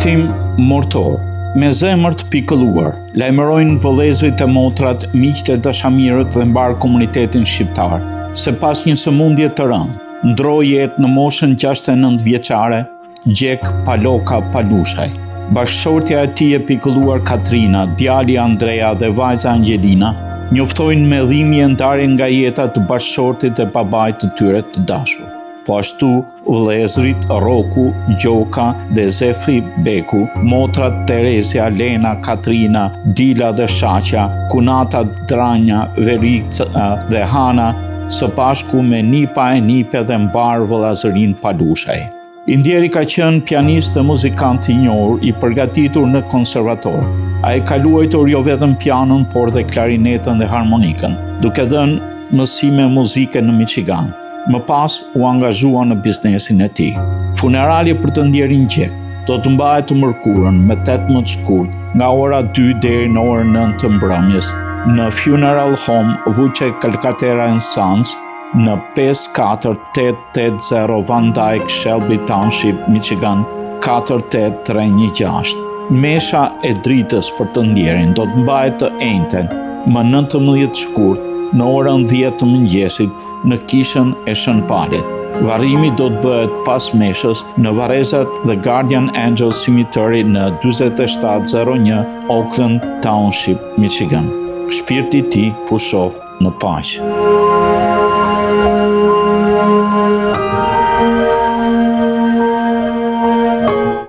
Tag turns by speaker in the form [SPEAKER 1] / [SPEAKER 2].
[SPEAKER 1] Hetim mortor. Me zemër të pikëlluar, lajmërojnë vëllezërit e motrat, miqtë e dashamirët dhe mbar komunitetin shqiptar, se pas një sëmundje të rëndë, ndroi jetë në moshën 69 vjeçare, Gjek Paloka Palushaj. Bashkëshortja e tij e pikëlluar Katrina, djali Andrea dhe vajza Angelina njoftojnë me dhimbje ndarjen nga jeta të bashkëshortit dhe babait të tyre të dashur. Po ashtu vëllezërit Roku, Gjoka dhe Zefri Beku, motrat Terezia, Lena, Katrina, Dila dhe Shaqja, Kunata Dranja, Verica dhe Hana, së bashku me Nipa e Nipe dhe mbar vëllazërin Palushaj. Indjeri ka qenë pianist dhe muzikant i njohur, i përgatitur në konservator. Ai ka luajtur jo vetëm pianon, por dhe klarinetën dhe harmonikën, duke dhënë mësime muzike në Michigan. Më pas u angazhua në biznesin e tij. Funerali për të ndjerin Gjek do të mbahet të mërkurën me 18 shkurt nga ora 2 deri në orën 9 të mbrëmjes në Funeral Home Vuce Calcaterra & Sons në 54880 Van Dyke, Shelby Township, Michigan 48316. Mesha e dritës për të ndjerin do të mbahet të enjten më 19 shkurt në orën 10 të mëngjesit në kishën e Shënpalit. Varrimi do të bëhet pas meshës në varrezat The Guardian Angel Cemetery në 4701 Oakland Township, Michigan. Shpirti i tij pushoft në paqe.